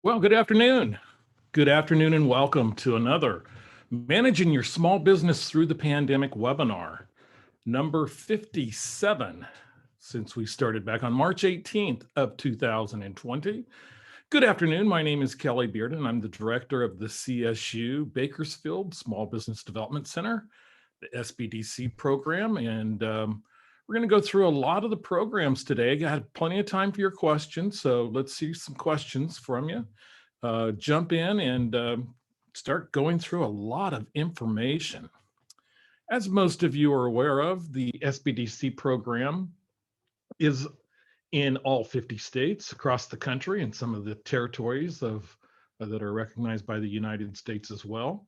Well, good afternoon. Good afternoon and welcome to another Managing Your Small Business Through the Pandemic webinar, number 57, since we started back on March 18th of 2020. Good afternoon. My name is Kelly Bearden. I'm the director of the CSU Bakersfield Small Business Development Center, the SBDC program, and we're going to go through a lot of the programs today. I got plenty of time for your questions, so let's see some questions from you. Jump in and start going through a lot of information. As most of you are aware of, the SBDC program is in all 50 states across the country and some of the territories that are recognized by the United States as well.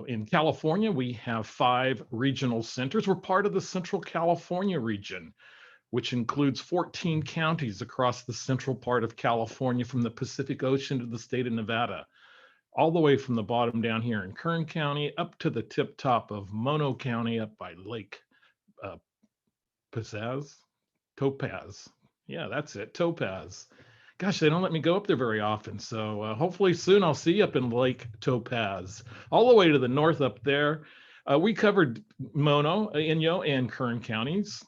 In California, we have 5 regional centers. We're part of the Central California region, which includes 14 counties across the central part of California, from the Pacific Ocean to the state of Nevada, all the way from the bottom down here in Kern County up to the tip top of Mono County up by Lake Topaz. Yeah, that's it, Topaz. Gosh, they don't let me go up there very often. So hopefully soon I'll see you up in Lake Topaz, all the way to the north up there. We covered Mono, Inyo, and Kern counties.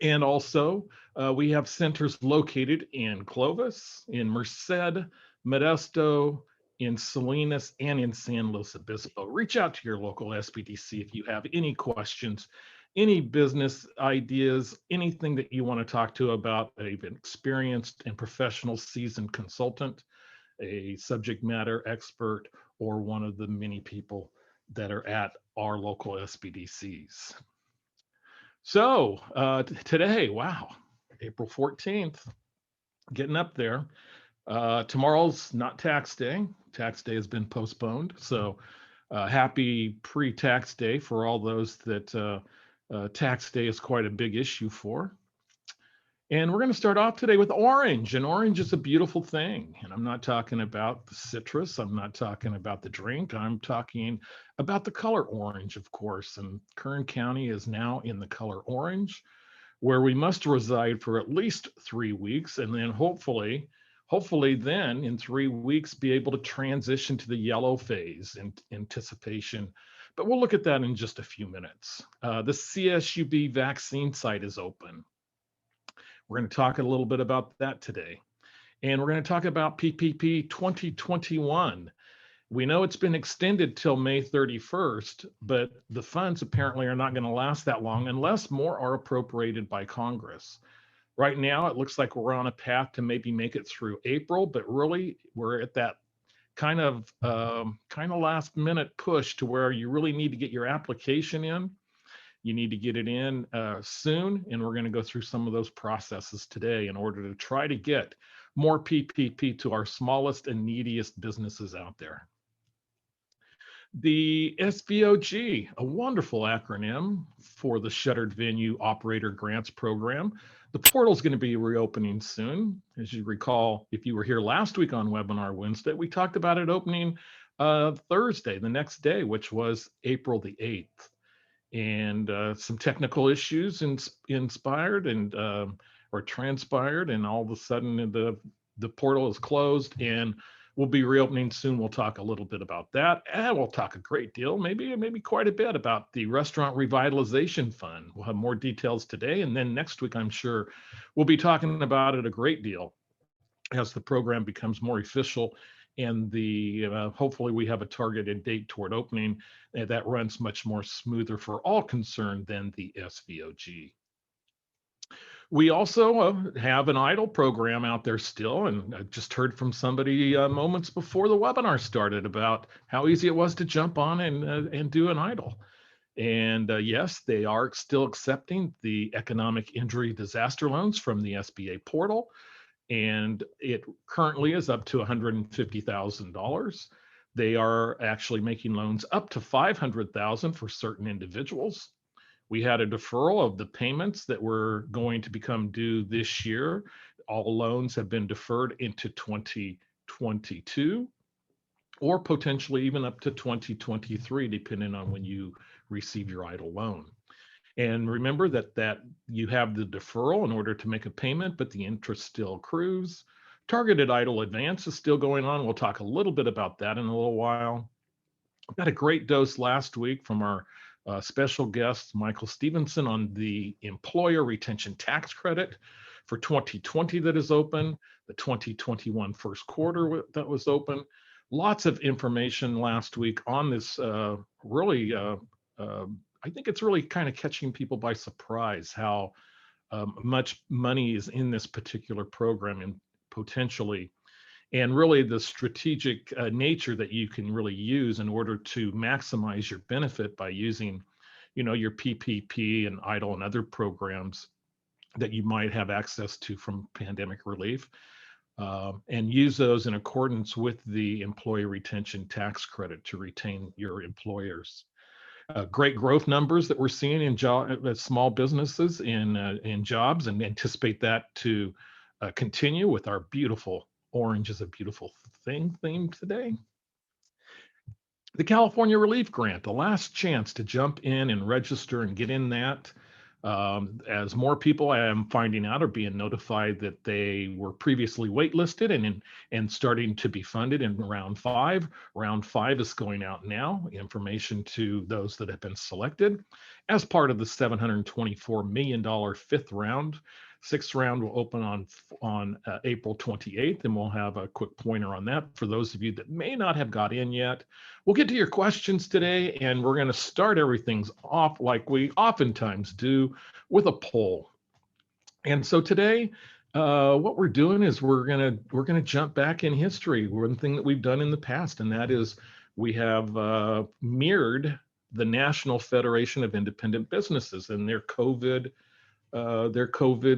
And also we have centers located in Clovis, in Merced, Modesto, in Salinas, and in San Luis Obispo. Reach out to your local SBDC if you have any questions, any business ideas, anything that you want to talk to about an experienced and professional seasoned consultant, a subject matter expert, or one of the many people that are at our local SBDCs. So today, wow, April 14th, getting up there. Tomorrow's not tax day. Tax day has been postponed. So happy pre-tax day for all those that tax day is quite a big issue for. And we're going to start off today with orange. And orange is a beautiful thing. And I'm not talking about the citrus. I'm not talking about the drink. I'm talking about the color orange, of course. And Kern County is now in the color orange, where we must reside for at least 3 weeks. And then hopefully then in 3 weeks, be able to transition to the yellow phase in anticipation. But we'll look at that in just a few minutes. The CSUB vaccine site is open. We're going to talk a little bit about that today. And we're going to talk about PPP 2021. We know it's been extended till May 31st, but the funds apparently are not going to last that long unless more are appropriated by Congress. Right now, it looks like we're on a path to maybe make it through April, but really we're at that kind of last minute push to where you really need to get your application in. You need to get it in soon, and we're going to go through some of those processes today in order to try to get more PPP to our smallest and neediest businesses out there. The SVOG, a wonderful acronym for the Shuttered Venue Operator Grants Program. The portal is going to be reopening soon. As you recall, if you were here last week on Webinar Wednesday, we talked about it opening Thursday, the next day, which was April the 8th. And some technical issues transpired, and all of a sudden the portal is closed, and we'll be reopening soon. We'll talk a little bit about that, and we'll talk a great deal, maybe quite a bit, about the Restaurant Revitalization Fund. We'll have more details today, and then next week I'm sure we'll be talking about it a great deal as the program becomes more official, and the hopefully we have a targeted date toward opening that runs much more smoother for all concerned than the SVOG. We also have an EIDL program out there still, and I just heard from somebody moments before the webinar started about how easy it was to jump on and do an EIDL. And yes, they are still accepting the economic injury disaster loans from the SBA portal, and it currently is up to $150,000. They are actually making loans up to $500,000 for certain individuals. We had a deferral of the payments that were going to become due this year. All loans have been deferred into 2022, or potentially even up to 2023, depending on when you receive your EIDL loan. And remember that you have the deferral in order to make a payment, but the interest still accrues. Targeted EIDL Advance is still going on. We'll talk a little bit about that in a little while. Got a great dose last week from our special guest, Michael Stevenson, on the employer retention tax credit for 2020 that is open, the 2021 first quarter that was open. Lots of information last week on this really, I think it's really kind of catching people by surprise how much money is in this particular program and potentially, and really the strategic nature that you can really use in order to maximize your benefit by using, your PPP and EIDL and other programs that you might have access to from pandemic relief, and use those in accordance with the employee retention tax credit to retain your employers. Great growth numbers that we're seeing in small businesses in jobs, and anticipate that to continue with our beautiful orange is a beautiful thing theme today. The California Relief Grant, the last chance to jump in and register and get in that. As more people I am finding out are being notified that they were previously waitlisted and starting to be funded in round 5. Round 5 is going out now, information to those that have been selected as part of the $724 million fifth round. Sixth round will open on April 28th, and we'll have a quick pointer on that for those of you that may not have got in yet. We'll get to your questions today, and we're going to start everything off like we oftentimes do with a poll. And so today, what we're doing is we're gonna jump back in history. One thing that we've done in the past, and that is we have mirrored the National Federation of Independent Businesses and their COVID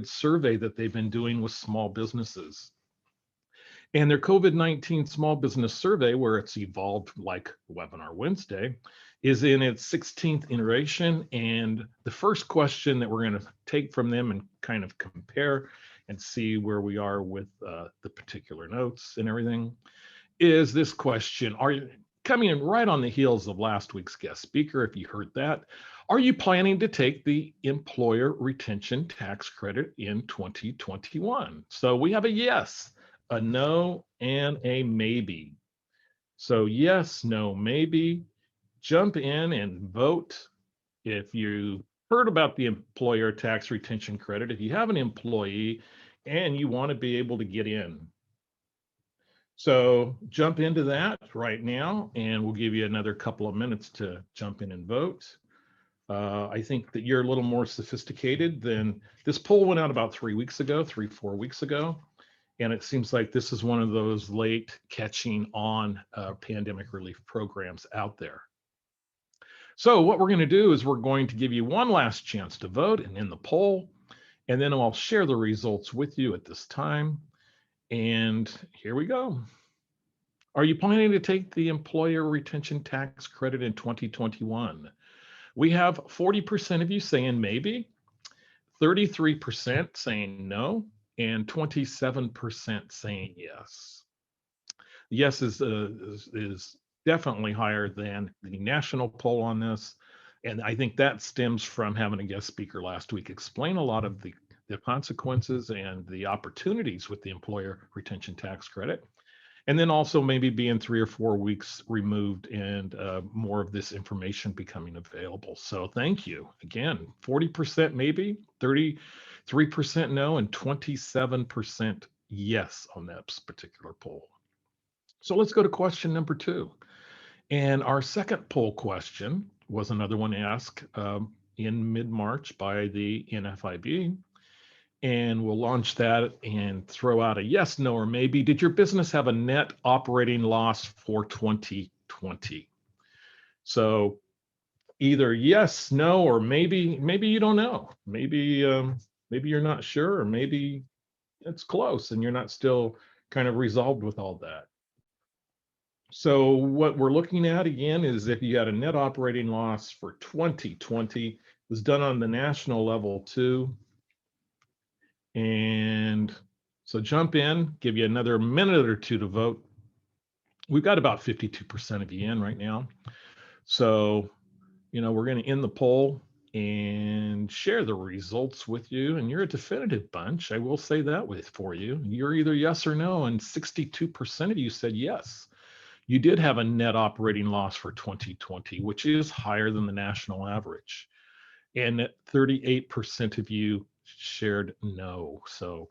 survey that they've been doing with small businesses. And their COVID-19 small business survey, where it's evolved like Webinar Wednesday, is in its 16th iteration. And the first question that we're going to take from them and kind of compare and see where we are with the particular notes and everything is this question. Are you coming in right on the heels of last week's guest speaker? If you heard that, are you planning to take the employer retention tax credit in 2021? So we have a yes, a no, and a maybe. So yes, no, maybe. Jump in and vote if you heard about the employer tax retention credit, if you have an employee and you want to be able to get in. So jump into that right now, and we'll give you another couple of minutes to jump in and vote. I think that you're a little more sophisticated than this poll went out about 4 weeks ago. And it seems like this is one of those late catching on pandemic relief programs out there. So what we're going to do is we're going to give you one last chance to vote and in the poll, and then I'll share the results with you at this time. And here we go. Are you planning to take the employer retention tax credit in 2021? We have 40% of you saying maybe, 33% saying no, and 27% saying yes. Yes is definitely higher than the national poll on this. And I think that stems from having a guest speaker last week explain a lot of the consequences and the opportunities with the employer retention tax credit. And then also maybe being 3 or 4 weeks removed and more of this information becoming available. So thank you. Again, 40% maybe, 33% no, and 27% yes on that particular poll. So let's go to question number 2. And our second poll question was another one asked in mid-March by the NFIB. And we'll launch that and throw out a yes, no, or maybe. Did your business have a net operating loss for 2020? So either yes, no, or maybe you don't know. Maybe you're not sure, or maybe it's close and you're not still kind of resolved with all that. So what we're looking at again is if you had a net operating loss for 2020, it was done on the national level too. And so jump in, give you another minute or two to vote. We've got about 52% of you in right now. So, we're going to end the poll and share the results with you. And you're a definitive bunch. I will say that for you. You're either yes or no. And 62% of you said yes. You did have a net operating loss for 2020, which is higher than the national average. And 38% of you shared no. So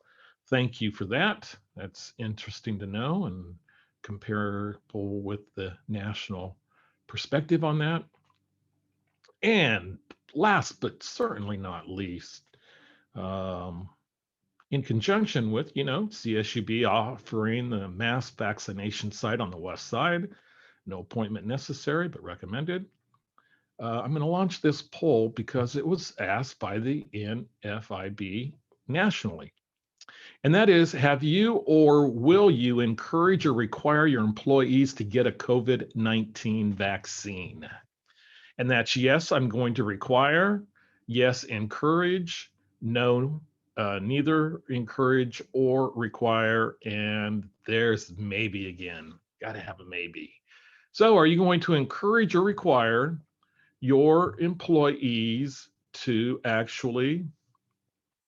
thank you for that. That's interesting to know and comparable with the national perspective on that. And last but certainly not least, um, in conjunction with, CSUB offering the mass vaccination site on the west side, no appointment necessary, but recommended. I'm going to launch this poll because it was asked by the NFIB nationally. And that is, have you or will you encourage or require your employees to get a COVID-19 vaccine? And that's yes, I'm going to require, yes, encourage, no, neither encourage or require, and there's maybe again. Got to have a maybe. So are you going to encourage or require your employees to actually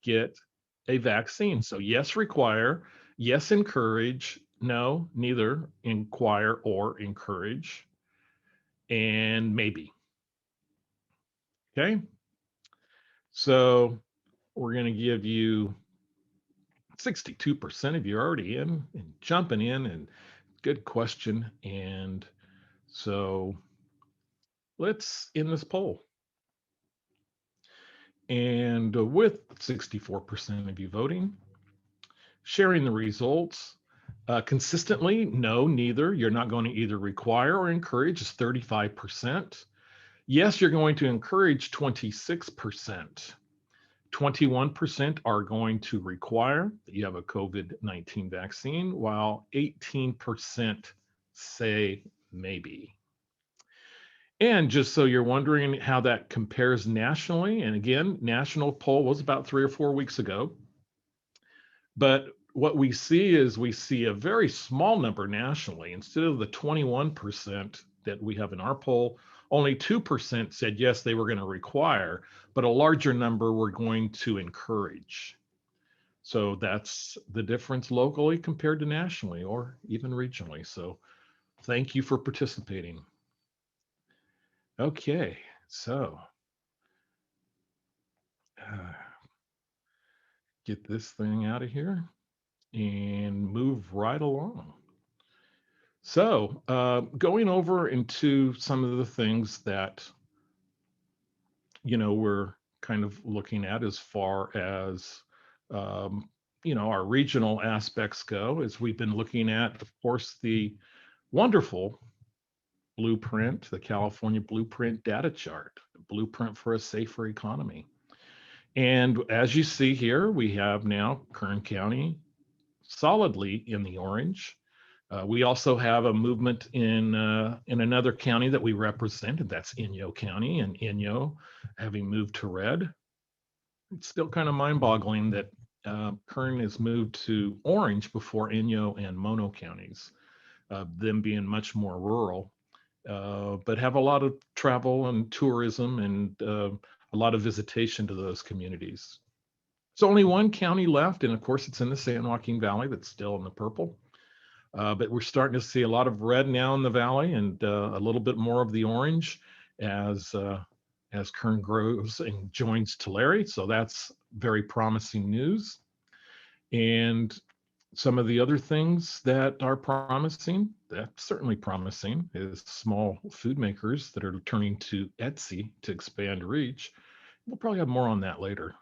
get a vaccine? So yes, require, yes, encourage, no, neither inquire or encourage, and maybe. Okay. So we're going to give you 62% of you already in and jumping in, and good question. And so let's end this poll. And with 64% of you voting, sharing the results consistently, no, neither. You're not going to either require or encourage is 35%. Yes, you're going to encourage 26%. 21% are going to require that you have a COVID-19 vaccine, while 18% say maybe. And just so you're wondering how that compares nationally, and again, national poll was about 3 or 4 weeks ago. But what we see is we see a very small number nationally. Instead of the 21% that we have in our poll, only 2% said yes, they were going to require, but a larger number were going to encourage. So that's the difference locally compared to nationally or even regionally. So thank you for participating. Okay, so get this thing out of here and move right along. So going over into some of the things that, we're kind of looking at as far as, our regional aspects go, is we've been looking at, of course, the wonderful blueprint, the California Blueprint data chart, blueprint for a safer economy. And as you see here, we have now Kern County solidly in the orange. We also have a movement in another county that we represent, and that's Inyo County, and Inyo having moved to red. It's still kind of mind-boggling that Kern has moved to orange before Inyo and Mono counties, them being much more rural, but have a lot of travel and tourism and a lot of visitation to those communities. There's only one county left, and of course it's in the San Joaquin Valley that's still in the purple. But we're starting to see a lot of red now in the valley, and a little bit more of the orange as Kern grows and joins Tulare. So that's very promising news. And some of the other things that are promising, that's certainly promising, is small food makers that are turning to Etsy to expand reach. We'll probably have more on that later.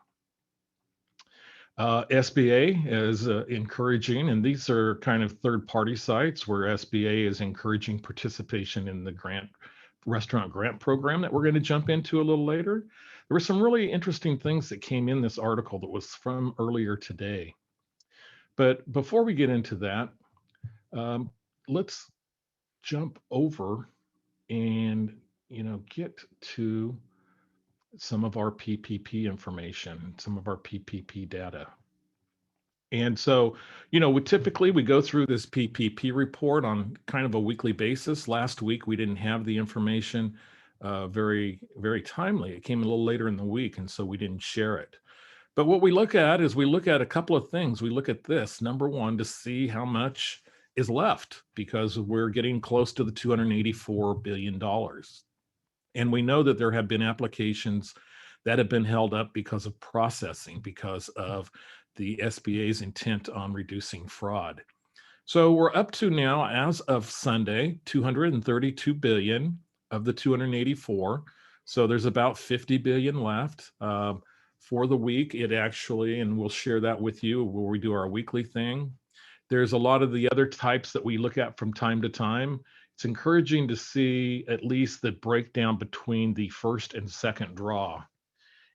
SBA is encouraging, and these are kind of third-party sites where SBA is encouraging participation in the restaurant grant program that we're going to jump into a little later. There were some really interesting things that came in this article that was from earlier today. But before we get into that, let's jump over and get to some of our PPP information, some of our PPP data. And so, typically we go through this PPP report on kind of a weekly basis. Last week, we didn't have the information very, very timely. It came a little later in the week, and so we didn't share it. But what we look at is we look at a couple of things. We look at this, number one, to see how much is left, because we're getting close to the $284 billion. And we know that there have been applications that have been held up because of processing, because of the SBA's intent on reducing fraud. So we're up to now, as of Sunday, 232 billion of the 284. So there's about 50 billion left. For the week, it actually, and we'll share that with you where we do our weekly thing. There's a lot of the other types that we look at from time to time. It's encouraging to see at least the breakdown between the first and second draw.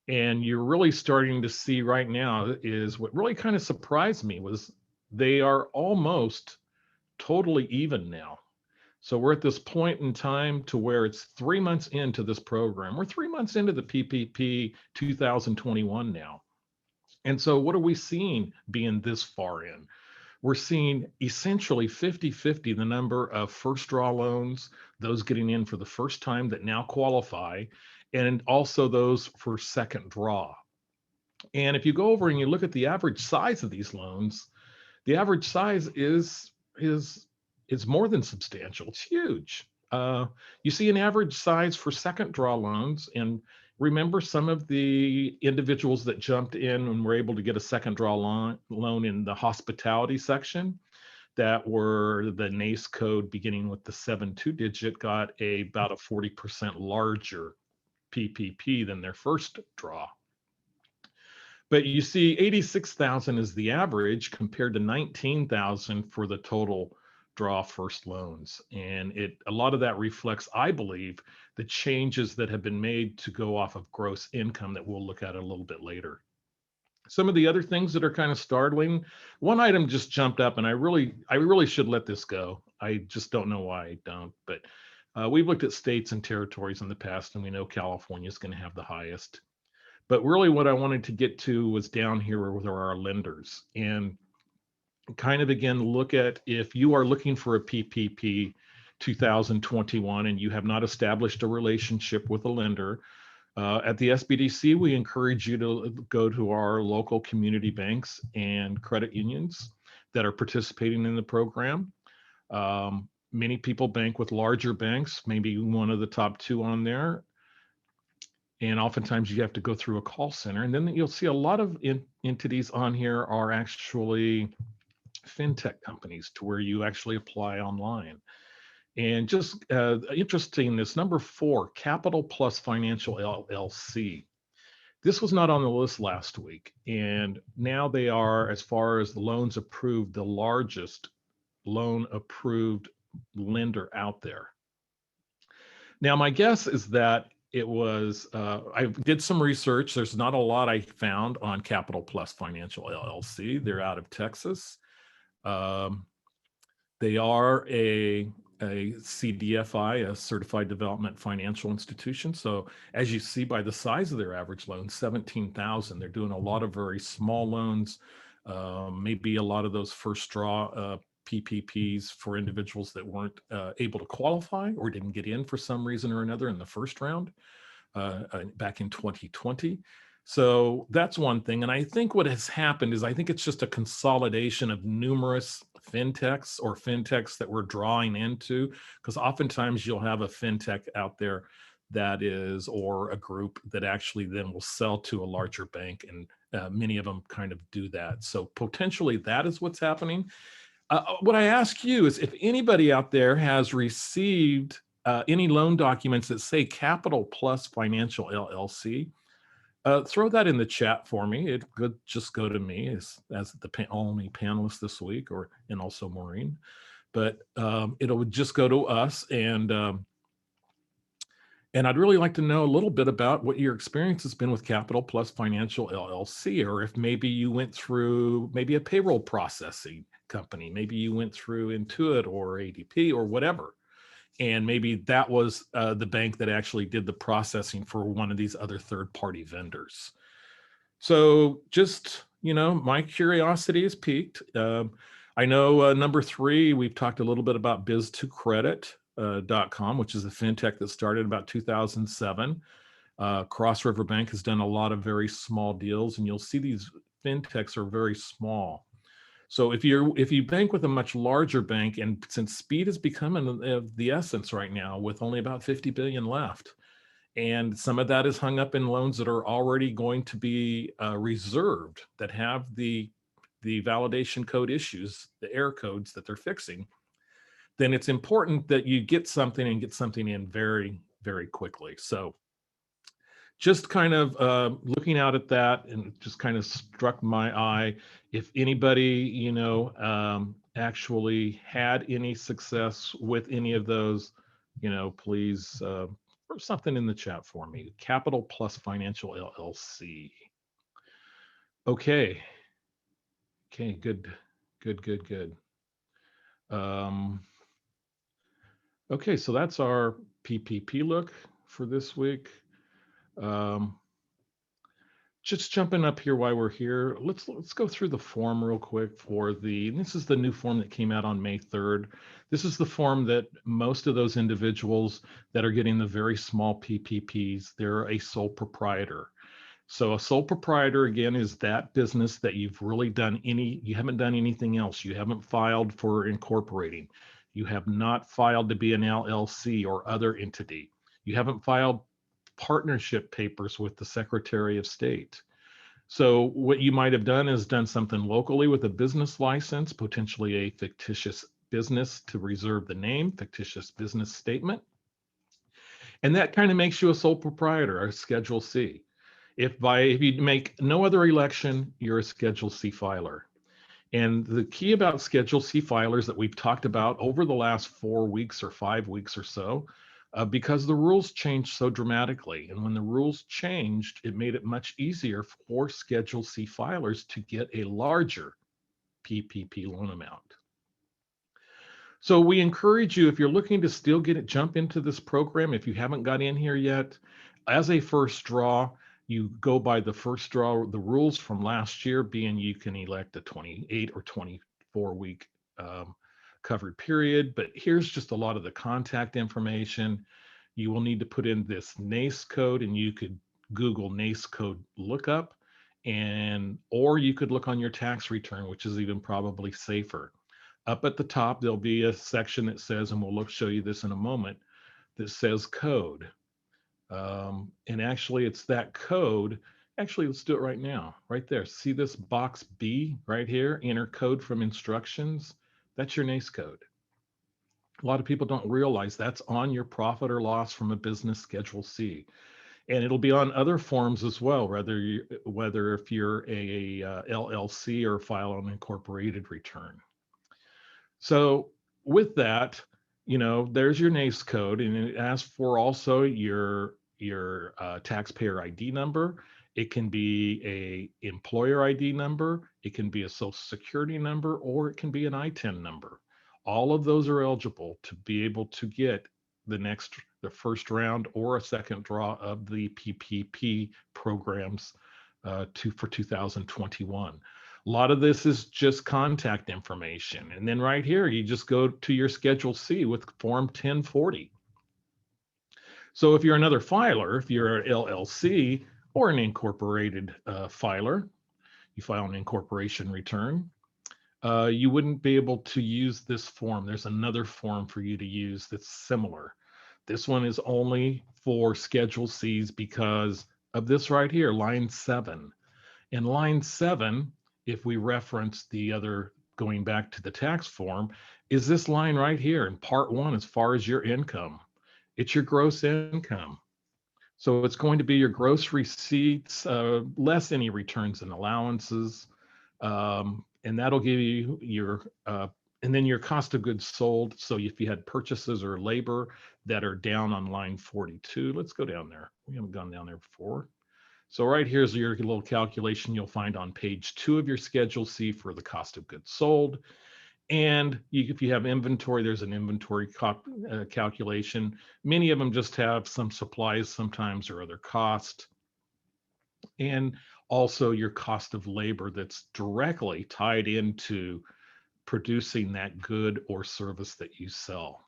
And you're really starting to see right now is what really kind of surprised me was they are almost totally even now. So we're at this point in time to where it's 3 months into this program. We're 3 months into the PPP 2021 now. And so what are we seeing being this far in? We're seeing essentially 50-50 the number of first draw loans, those getting in for the first time that now qualify, and also those for second draw. And if you go over and you look at the average size of these loans, the average size is more than substantial. It's huge. You see an average size for second draw loans, and remember some of the individuals that jumped in and were able to get a second draw loan in the hospitality section that were the NACE code beginning with the 7-2 digit got about a 40% larger PPP than their first draw. But you see 86,000 is the average compared to 19,000 for the total draw first loans. And a lot of that reflects, I believe, the changes that have been made to go off of gross income that we'll look at a little bit later. Some of the other things that are kind of startling, one item just jumped up, and I really should let this go. I just don't know why I don't, but we've looked at states and territories in the past, and we know California is going to have the highest. But really what I wanted to get to was down here with our lenders, and kind of again look at if you are looking for a PPP 2021 and you have not established a relationship with a lender. At the SBDC, we encourage you to go to our local community banks and credit unions that are participating in the program. Many people bank with larger banks, maybe one of the top two on there. And oftentimes you have to go through a call center. And then you'll see a lot of entities on here are actually fintech companies to where you actually apply online. And just interesting, this number 4, Capital Plus Financial LLC. This was not on the list last week. And now they are, as far as the loans approved, the largest loan approved lender out there. Now, my guess is that it was, I did some research. There's not a lot I found on Capital Plus Financial LLC. They're out of Texas. They are a CDFI, a Certified Development Financial Institution. So as you see by the size of their average loan, 17,000, they're doing a lot of very small loans, maybe a lot of those first draw PPPs for individuals that weren't able to qualify or didn't get in for some reason or another in the first round back in 2020. So that's one thing. And I think what has happened is I think it's just a consolidation of numerous fintechs that we're drawing into, because oftentimes you'll have a fintech out there that is, or a group that actually then will sell to a larger bank. And many of them kind of do that. So potentially that is what's happening. What I ask you is if anybody out there has received any loan documents that say Capital Plus Financial LLC, throw that in the chat for me. It could just go to me as the only panelist this week, and also Maureen. But it would just go to us, and I'd really like to know a little bit about what your experience has been with Capital Plus Financial LLC, or if maybe you went through maybe a payroll processing company, maybe you went through Intuit or ADP or whatever. And maybe that was the bank that actually did the processing for one of these other third-party vendors. So just, my curiosity is piqued. I know number 3, we've talked a little bit about Biz2 Credit. Shuttered.com, which is a fintech that started about 2007. Cross River Bank has done a lot of very small deals, and you'll see these fintechs are very small. So if you bank with a much larger bank, and since speed has become of the essence right now, with only about 50 billion left, and some of that is hung up in loans that are already going to be reserved, that have the validation code issues, the error codes that they're fixing, then it's important that you get something in very, very quickly. So just kind of looking out at that, and it just kind of struck my eye. If anybody, actually had any success with any of those, please or something in the chat for me. Capital Plus Financial LLC. Okay. Okay, good. Okay, so that's our PPP look for this week. Just jumping up here while we're here, let's go through the form real quick this is the new form that came out on May 3rd. This is the form that most of those individuals that are getting the very small PPPs, they're a sole proprietor. So a sole proprietor, again, is that business that you haven't done anything else. You haven't filed for incorporating. You have not filed to be an LLC or other entity. You haven't filed partnership papers with the Secretary of State. So what you might have done is done something locally with a business license, potentially a fictitious business to reserve the name, fictitious business statement. And that kind of makes you a sole proprietor, a Schedule C. If you make no other election, you're a Schedule C filer. And the key about Schedule C filers that we've talked about over the last 4 weeks or 5 weeks or so, because the rules changed so dramatically. And when the rules changed, it made it much easier for Schedule C filers to get a larger PPP loan amount. So we encourage you, if you're looking to still jump into this program, if you haven't got in here yet, as a first draw, you go by the first draw, the rules from last year being you can elect a 28 or 24 week covered period, but here's just a lot of the contact information. You will need to put in this NACE code, and you could Google NACE code lookup, or you could look on your tax return, which is even probably safer. Up at the top, there'll be a section that says, and we'll show you this in a moment, that says code. And actually it's that code. Actually, let's do it right now, right there. See this box B right here, enter code from instructions? That's your NACE code. A lot of people don't realize that's on your profit or loss from a business Schedule C. And it'll be on other forms as well, whether if you're a LLC or file an incorporated return. So with that, there's your NACE code, and it asks for also your taxpayer ID number. It can be a employer ID number, it can be a social security number, or it can be an ITIN number. All of those are eligible to be able to get the first round or a second draw of the PPP programs for 2021. A lot of this is just contact information. And then right here, you just go to your Schedule C with Form 1040. So if you're another filer, if you're an LLC or an incorporated filer, you file an incorporation return, you wouldn't be able to use this form. There's another form for you to use that's similar. This one is only for Schedule Cs because of this right here, line 7. In line 7, if we reference the other, going back to the tax form, is this line right here in part 1 as far as your income. It's your gross income. So it's going to be your gross receipts, less any returns and allowances. And that'll give you your, and then your cost of goods sold. So if you had purchases or labor that are down on line 42, let's go down there. We haven't gone down there before. So right here's your little calculation you'll find on page 2 of your Schedule C for the cost of goods sold. And if you have inventory, there's an inventory calculation. Many of them just have some supplies sometimes or other cost. And also your cost of labor that's directly tied into producing that good or service that you sell.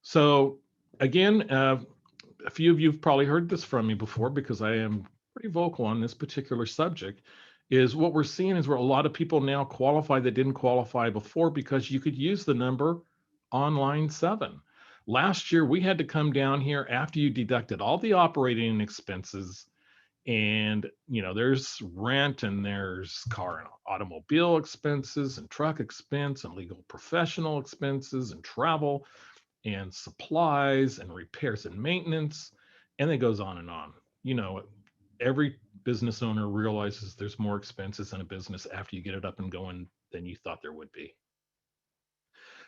So again, a few of you have probably heard this from me before because I am pretty vocal on this particular subject, is what we're seeing is where a lot of people now qualify that didn't qualify before because you could use the number on line 7. Last year, we had to come down here after you deducted all the operating expenses, and there's rent and there's car and automobile expenses and truck expense and legal professional expenses and travel and supplies and repairs and maintenance, and it goes on and on. Every business owner realizes there's more expenses in a business after you get it up and going than you thought there would be.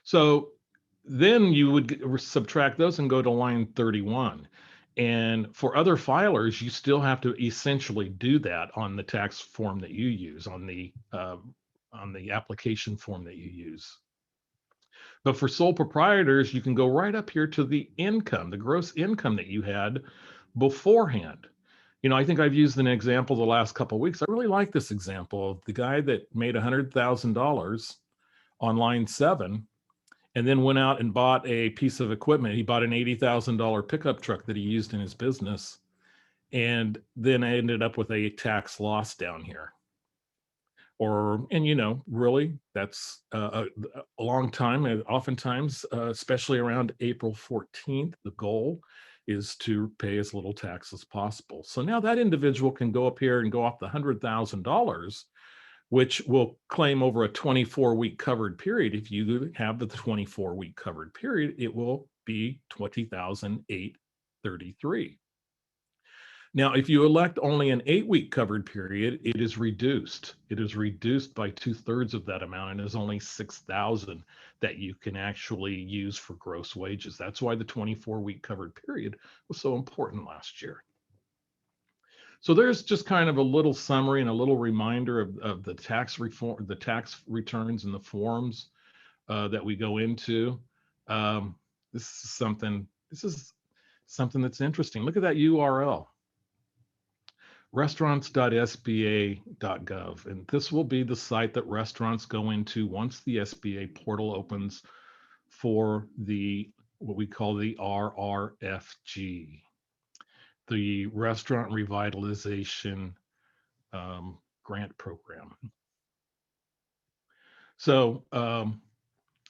So then you would subtract those and go to line 31. And for other filers, you still have to essentially do that on the tax form that you use, on the application form that you use. But for sole proprietors, you can go right up here to the income, the gross income that you had beforehand. I think I've used an example the last couple of weeks. I really like this example of the guy that made $100,000 on line 7 and then went out and bought a piece of equipment. He bought an $80,000 pickup truck that he used in his business, and then I ended up with a tax loss down here. Really, that's a long time. And oftentimes, especially around April 14th, the goal is to pay as little tax as possible. So now that individual can go up here and go off the $100,000, which will claim over a 24-week covered period. If you have the 24-week covered period, it will be $20,833. Now, if you elect only an 8-week covered period, it is reduced. It is reduced by 2/3 of that amount, and there's only $6,000 that you can actually use for gross wages. That's why the 24-week covered period was so important last year. So there's just kind of a little summary and a little reminder of the tax reform, the tax returns and the forms that we go into. This is something that's interesting. Look at that URL. Restaurants.sba.gov, and this will be the site that restaurants go into once the SBA portal opens for what we call the RRFG, the Restaurant Revitalization Grant Program. So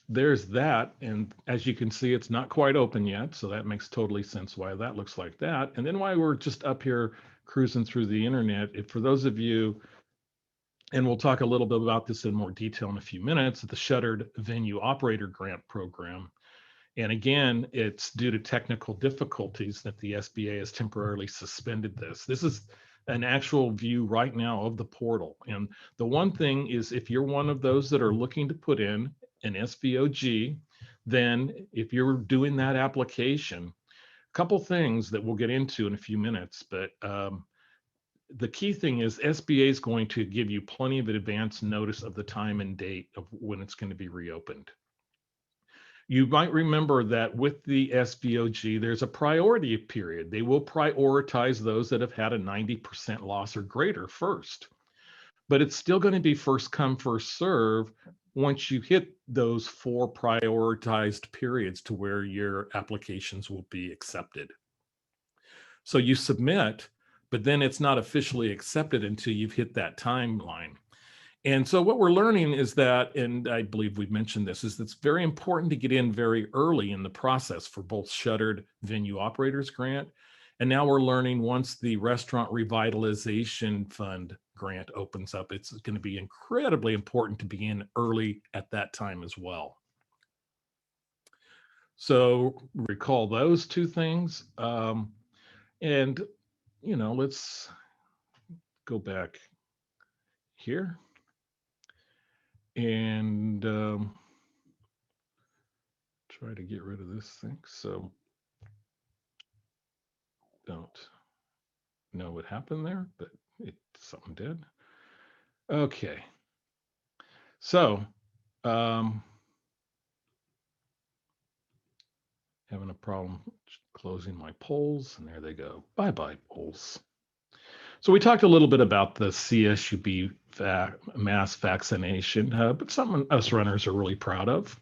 there's that, and as you can see, it's not quite open yet, so that makes totally sense why that looks like that. And then why we're just up here cruising through the internet, for those of you, and we'll talk a little bit about this in more detail in a few minutes, the Shuttered Venue Operator Grant Program. And again, it's due to technical difficulties that the SBA has temporarily suspended this. This is an actual view right now of the portal. And the one thing is, if you're one of those that are looking to put in an SVOG, then if you're doing that application, couple things that we'll get into in a few minutes, but the key thing is SBA is going to give you plenty of advance notice of the time and date of when it's going to be reopened. You might remember that with the SVOG, there's a priority period. They will prioritize those that have had a 90% loss or greater first, but it's still going to be first come, first serve once you hit those 4 prioritized periods to where your applications will be accepted. So you submit, but then it's not officially accepted until you've hit that timeline. And so what we're learning is that, and I believe we've mentioned this, is it's very important to get in very early in the process for both Shuttered Venue Operators Grant, and now we're learning once the Restaurant Revitalization Fund grant opens up, it's going to be incredibly important to begin early at that time as well. So recall those two things. And, let's go back here and try to get rid of this thing. So don't know what happened there, but something did. Okay. So having a problem closing my polls, and there they go. Bye-bye, polls. So we talked a little bit about the CSU mass vaccination, but something us runners are really proud of.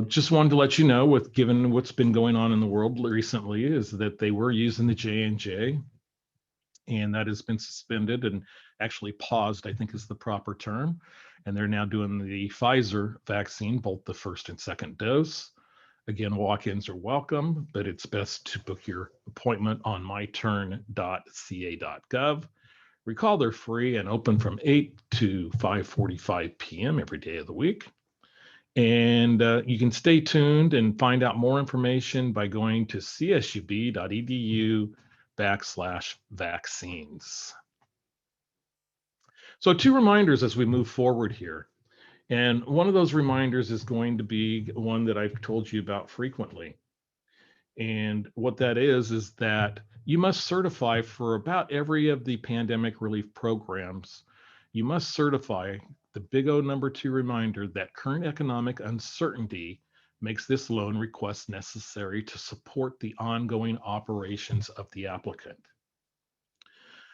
Just wanted to let you know, given what's been going on in the world recently, is that they were using the J&J, and that has been suspended and actually paused, I think is the proper term. And they're now doing the Pfizer vaccine, both the first and second dose. Again, walk-ins are welcome, but it's best to book your appointment on myturn.ca.gov. Recall they're free and open from 8 to 5:45 p.m. every day of the week. And you can stay tuned and find out more information by going to csub.edu/vaccines. So 2 reminders as we move forward here. And one of those reminders is going to be one that I've told you about frequently. And what that is that you must certify for about every of the pandemic relief programs. You must certify the big O number 2 reminder that current economic uncertainty makes this loan request necessary to support the ongoing operations of the applicant.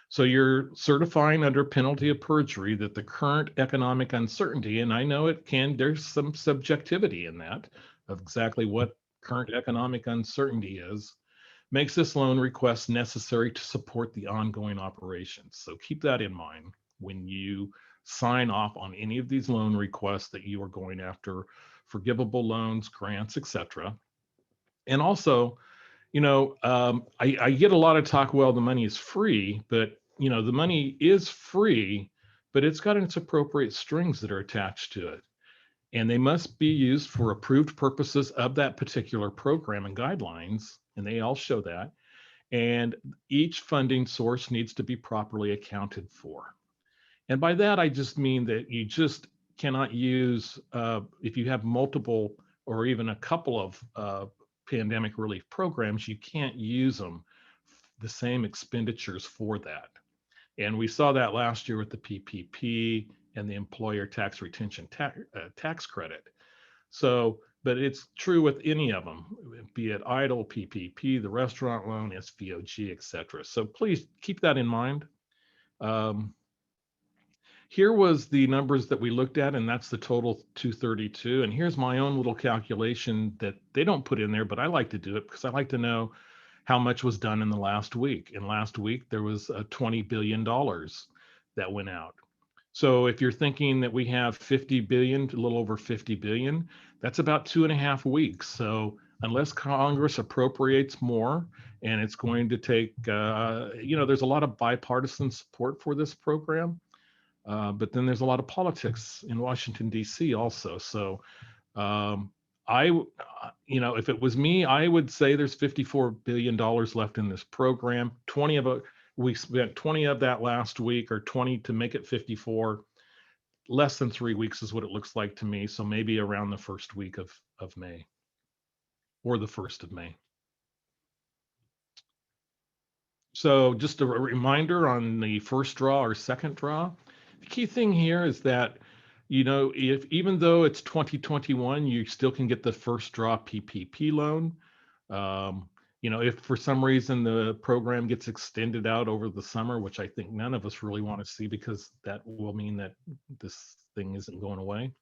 So you're certifying under penalty of perjury that the current economic uncertainty, and I know there's some subjectivity in that of exactly what current economic uncertainty is, makes this loan request necessary to support the ongoing operations. So keep that in mind when you sign off on any of these loan requests that you are going after, forgivable loans, grants, etc. And also, I get a lot of talk, well, the money is free, but the money is free, but it's got its appropriate strings that are attached to it. And they must be used for approved purposes of that particular program and guidelines, and they all show that. And each funding source needs to be properly accounted for. And by that, I just mean that you just cannot use, if you have multiple or even a couple of pandemic relief programs, you can't use them, the same expenditures for that. And we saw that last year with the PPP and the employer tax retention tax credit. So, but it's true with any of them, be it EIDL, PPP, the restaurant loan, SVOG, etc. So please keep that in mind. Here was the numbers that we looked at, and that's the total 232. And here's my own little calculation that they don't put in there, but I like to do it because I like to know how much was done in the last week. And last week, there was $20 billion that went out. So if you're thinking that we have 50 billion, a little over 50 billion, that's about 2.5 weeks. So unless Congress appropriates more, and it's going to take, there's a lot of bipartisan support for this program. But then there's a lot of politics in Washington, D.C. also. So if it was me, I would say there's $54 billion left in this program. We spent 20 of that last week, or 20 to make it 54. Less than 3 weeks is what it looks like to me. So maybe around the first week of May or the 1st of May. So just a reminder on the first draw or second draw. The key thing here is that, if even though it's 2021, you still can get the first draw PPP loan. If for some reason the program gets extended out over the summer, which I think none of us really want to see, because that will mean that this thing isn't going away.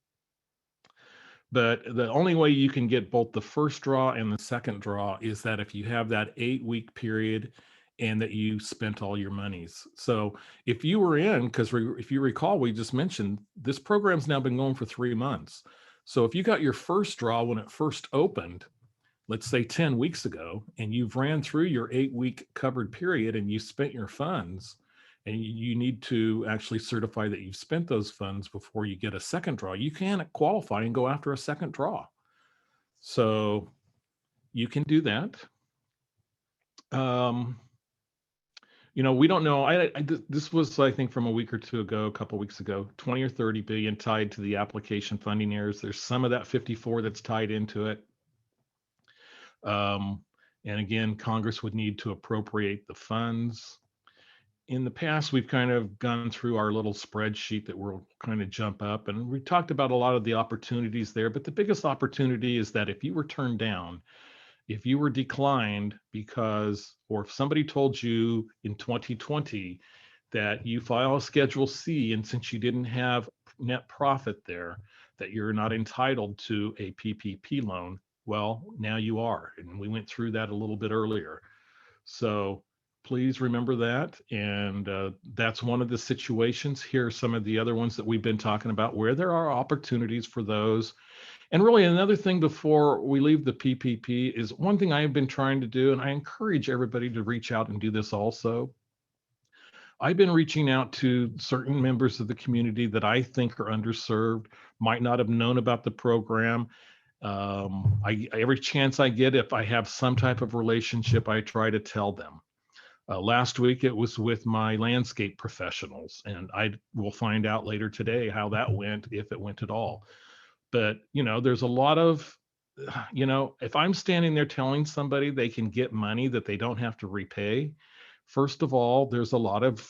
But the only way you can get both the first draw and the second draw is that if you have that 8-week period and that you spent all your monies. So if you were in, because if you recall, we just mentioned this program's now been going for 3 months. So if you got your first draw when it first opened, let's say 10 weeks ago, and you've ran through your 8-week covered period and you spent your funds, and you need to actually certify that you've spent those funds before you get a second draw, you can't qualify and go after a second draw. So you can do that. We don't know. This was, I think, from a week or two ago, a couple of weeks ago, 20 or 30 billion tied to the application funding errors. There's some of that 54 that's tied into it. And again, Congress would need to appropriate the funds. In the past, we've kind of gone through our little spreadsheet that we'll kind of jump up, and we talked about a lot of the opportunities there. But the biggest opportunity is that if you were turned down, if you were declined because, or if somebody told you in 2020 that you file a Schedule C, and since you didn't have net profit there, that you're not entitled to a PPP loan. Well, now you are. And we went through that a little bit earlier. So please remember that. And that's one of the situations. Here are some of the other ones that we've been talking about where there are opportunities for those. And really, another thing before we leave the PPP is one thing I have been trying to do, and I encourage everybody to reach out and do this also. I've been reaching out to certain members of the community that I think are underserved, might not have known about the program. Every chance I get, if I have some type of relationship, I try to tell them. Last week it was with my landscape professionals, and I will find out later today how that went, if it went at all. But there's a lot of, if I'm standing there telling somebody they can get money that they don't have to repay, first of all, there's a lot of,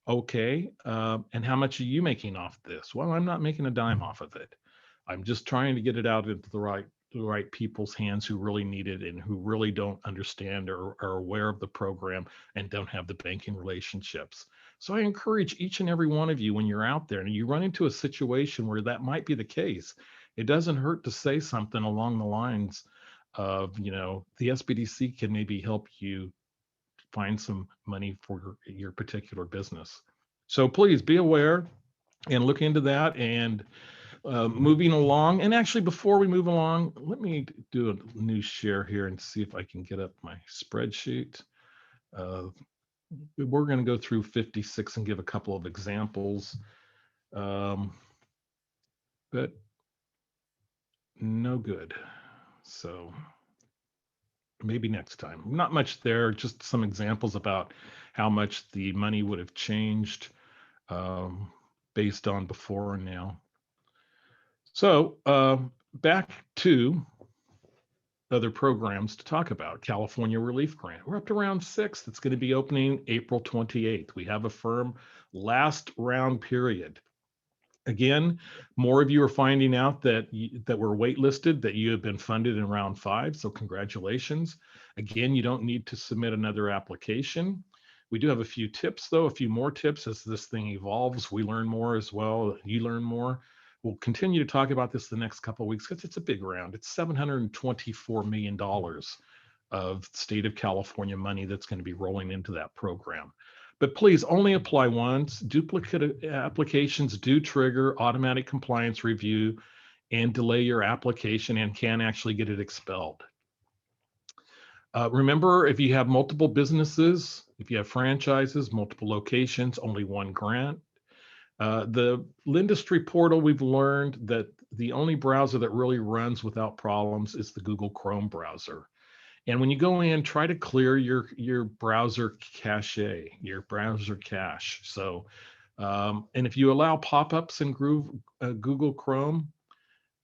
okay, and how much are you making off this? Well, I'm not making a dime off of it. I'm just trying to get it out into the right people's hands who really need it and who really don't understand or are aware of the program and don't have the banking relationships. So I encourage each and every one of you, when you're out there and you run into a situation where that might be the case, it doesn't hurt to say something along the lines of, the SBDC can maybe help you find some money for your particular business. So please be aware and look into that. And moving along, and actually before we move along, let me do a new share here and see if I can get up my spreadsheet. We're going to go through 56 and give a couple of examples, but no good. So maybe next time. Not much there, just some examples about how much the money would have changed based on before and now. So back to other programs to talk about. California Relief Grant. We're up to round 6. It's going to be opening April 28th. We have a firm last round period. Again, more of you are finding out that we're waitlisted, that you have been funded in round 5. So congratulations. Again, you don't need to submit another application. We do have a few tips, though, a few more tips as this thing evolves. We learn more as well. You learn more. We'll continue to talk about this the next couple of weeks because it's a big round. It's $724 million of state of California money that's going to be rolling into that program. But please only apply once. Duplicate applications do trigger automatic compliance review and delay your application and can actually get it expelled. Remember, if you have multiple businesses, if you have franchises, multiple locations, only one grant. The Lindustry portal, we've learned that the only browser that really runs without problems is the Google Chrome browser. And when you go in, try to clear your browser cache, your browser cache. So, and if you allow pop-ups in Google Chrome,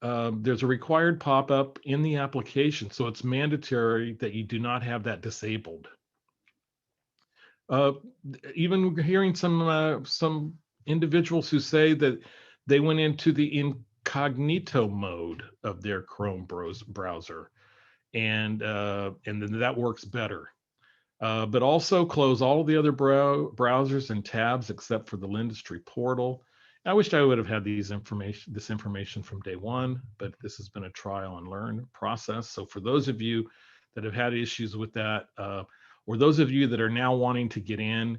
there's a required pop-up in the application. So it's mandatory that you do not have that disabled. Even hearing some individuals who say that they went into the incognito mode of their Chrome browser, and then that works better. But also close all of the other browsers and tabs except for the Lindustry portal. I wished I would have had this information from day one, but this has been a trial and learn process. So for those of you that have had issues with that, or those of you that are now wanting to get in,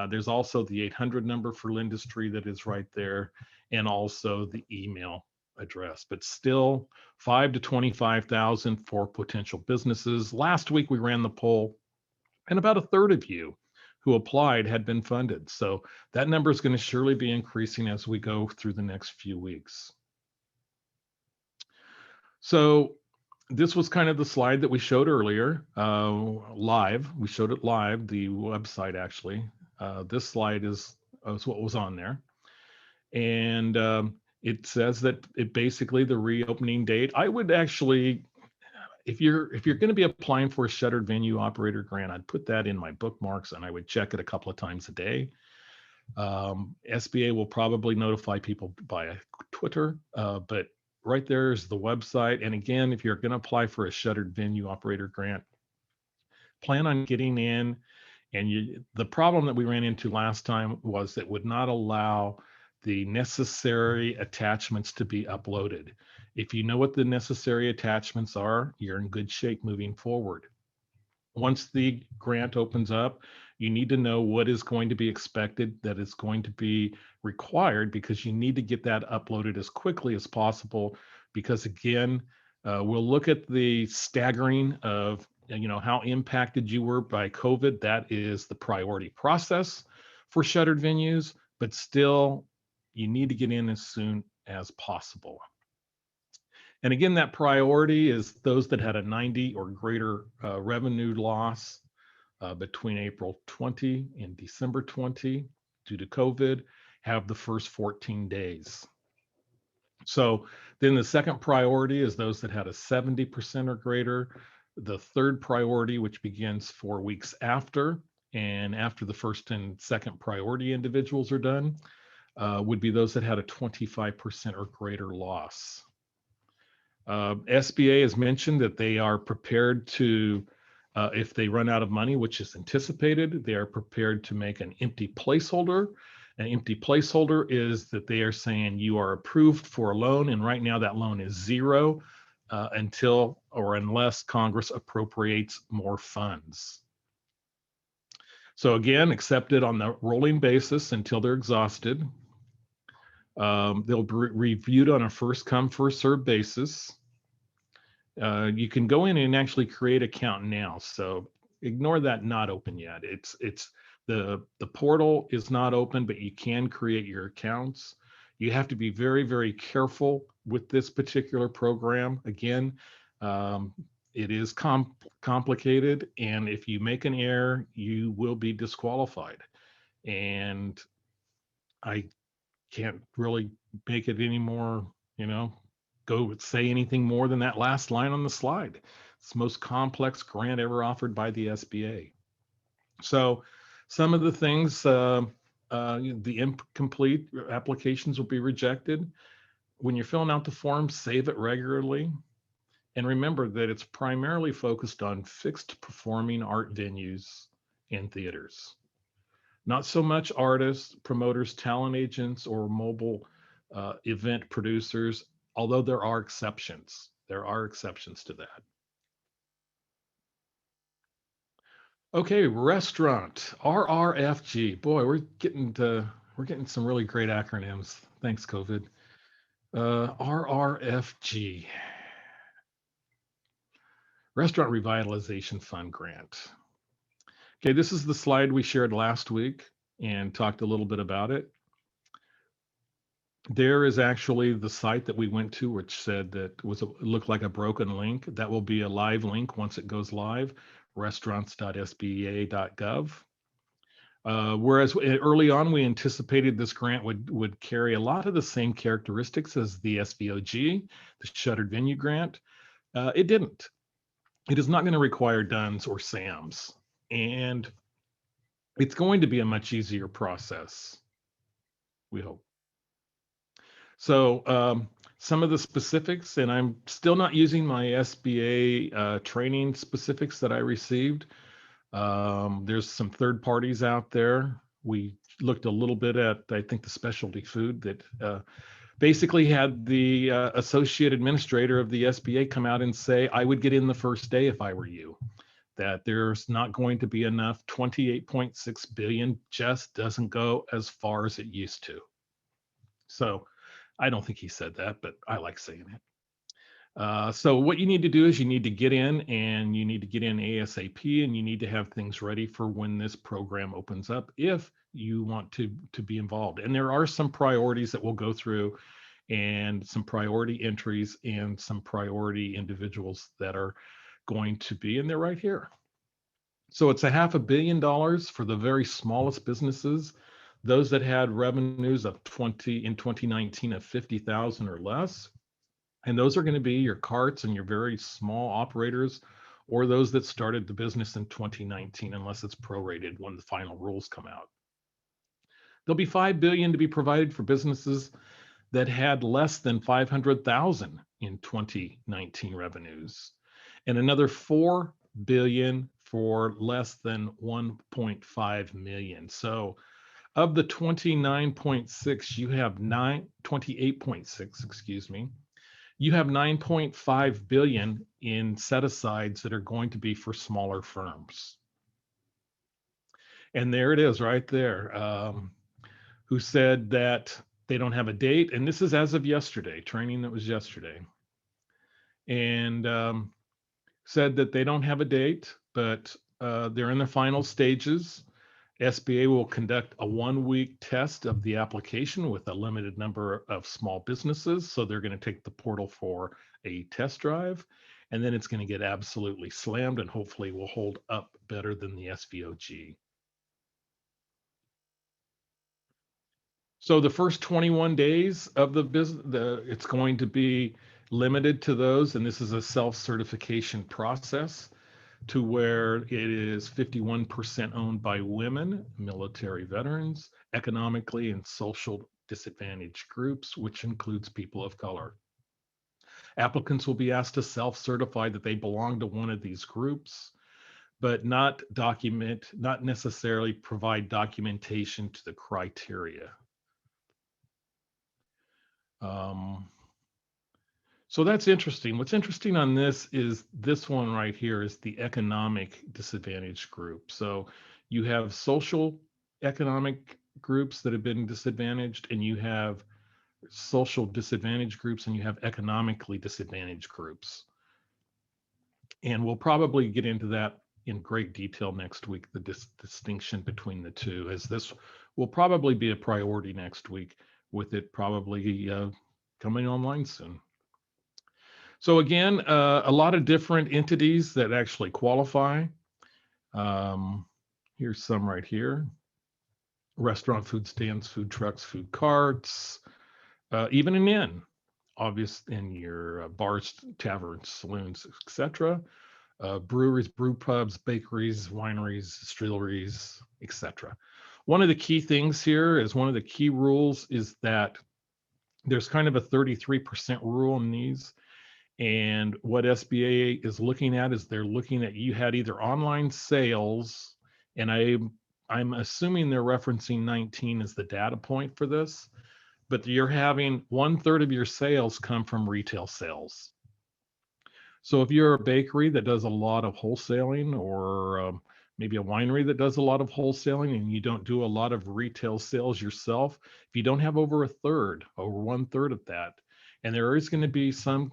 there's also the 800 number for Lindustry that is right there, and also the email address. But still, 5 to 25,000 for potential businesses. Last week we ran the poll, and about a third of you who applied had been funded. So that number is going to surely be increasing as we go through the next few weeks. So this was kind of the slide that we showed earlier, live. We showed it live, the website actually. This slide is what was on there. And it says that it basically the reopening date. I would actually, if you're going to be applying for a shuttered venue operator grant, I'd put that in my bookmarks and I would check it a couple of times a day. SBA will probably notify people by Twitter, but right there is the website. And again, if you're going to apply for a shuttered venue operator grant, plan on getting in. And the problem that we ran into last time was it would not allow the necessary attachments to be uploaded. If you know what the necessary attachments are, you're in good shape moving forward. Once the grant opens up, you need to know what is going to be expected, that is going to be required, because you need to get that uploaded as quickly as possible. Because again, we'll look at the staggering of how impacted you were by COVID. That is the priority process for shuttered venues, but still you need to get in as soon as possible. And again, that priority is those that had a 90 or greater revenue loss between April 20 and December 20 due to COVID, have the first 14 days. So then the second priority is those that had a 70% or greater. The third priority, which begins 4 weeks after, and after the first and second priority individuals are done, would be those that had a 25% or greater loss. SBA has mentioned that they are prepared to, if they run out of money, which is anticipated, they are prepared to make an empty placeholder. An empty placeholder is that they are saying you are approved for a loan, and right now that loan is zero until or unless Congress appropriates more funds. So again, accepted on the rolling basis until they're exhausted. They'll be reviewed on a first come, first served basis. You can go in and actually create an account now. So ignore that not open yet. It's the portal is not open, but you can create your accounts. You have to be very, very careful with this particular program. Again, it is complicated, and if you make an error, you will be disqualified. And I can't really make it any more, go say anything more than that last line on the slide. It's the most complex grant ever offered by the SBA. So some of the things, the incomplete applications will be rejected. When you're filling out the form, save it regularly. And remember that it's primarily focused on fixed performing art venues and theaters. Not so much artists, promoters, talent agents, or mobile event producers, although there are exceptions. There are exceptions to that. Okay, restaurant, RRFG. Boy, we're getting some really great acronyms. Thanks, COVID. RRFG, Restaurant Revitalization Fund grant. Okay, this is the slide we shared last week and talked a little bit about it. There is actually the site that we went to, which said that looked like a broken link. That will be a live link once it goes live, restaurants.sba.gov. Whereas early on, we anticipated this grant would carry a lot of the same characteristics as the SVOG, the Shuttered Venue Grant. It didn't. It is not going to require DUNS or SAMs, and it's going to be a much easier process, we hope. So some of the specifics, and I'm still not using my SBA training specifics that I received. There's some third parties out there. We looked a little bit at, I think, the specialty food that basically had the associate administrator of the SBA come out and say, I would get in the first day if I were you, that there's not going to be enough. 28.6 billion just doesn't go as far as it used to. So I don't think he said that, but I like saying it. So what you need to do is you need to get in, and you need to get in ASAP, and you need to have things ready for when this program opens up if you want to be involved. And there are some priorities that we'll go through, and some priority entries and some priority individuals that are going to be, and they're right here. So it's $500 million for the very smallest businesses, those that had revenues of in 2019 of 50,000 or less. And those are going to be your carts and your very small operators, or those that started the business in 2019, unless it's prorated when the final rules come out. There'll be $5 billion to be provided for businesses that had less than 500,000 in 2019 revenues, and another $4 billion for less than 1.5 million. So Of the 29.6, you have 28.6, excuse me. You have 9.5 billion in set-asides that are going to be for smaller firms. And there it is right there. Who said that they don't have a date. And this is as of yesterday, training that was yesterday. And said that they don't have a date, but they're in the final stages. SBA will conduct a 1-week test of the application with a limited number of small businesses. So they're going to take the portal for a test drive, and then it's going to get absolutely slammed and hopefully will hold up better than the SVOG. So the first 21 days of the business, it's going to be limited to those, and this is a self-certification process to where it is 51% owned by women, military veterans, economically and social disadvantaged groups, which includes people of color. Applicants will be asked to self-certify that they belong to one of these groups, but not necessarily provide documentation to the criteria. So that's interesting. What's interesting on this is this one right here is the economic disadvantaged group. So you have social economic groups that have been disadvantaged, and you have social disadvantaged groups, and you have economically disadvantaged groups. And we'll probably get into that in great detail next week, the distinction between the two, as this will probably be a priority next week, with it probably coming online soon. So again, a lot of different entities that actually qualify. Here's some right here. Restaurant, food stands, food trucks, food carts, even an inn, obvious in your bars, taverns, saloons, etc. Breweries, brew pubs, bakeries, wineries, distilleries, etc. One of the key things here is one of the key rules is that there's kind of a 33% rule in these. And what SBA is looking at is they're looking at you had either online sales, and I'm assuming they're referencing 19 as the data point for this, but you're having 1/3 of your sales come from retail sales. So if you're a bakery that does a lot of wholesaling, or maybe a winery that does a lot of wholesaling, and you don't do a lot of retail sales yourself, if you don't have over 1/3 of that, and there is going to be some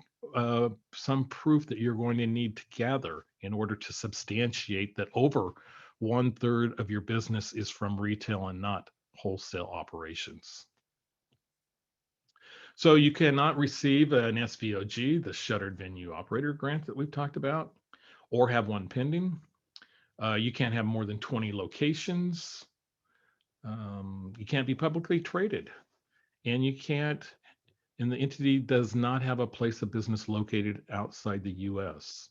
proof that you're going to need to gather in order to substantiate that over 1/3 of your business is from retail and not wholesale operations. So you cannot receive an SVOG, the Shuttered Venue Operator Grant that we've talked about, or have one pending. You can't have more than 20 locations. You can't be publicly traded, and you can't, and the entity does not have a place of business located outside the US.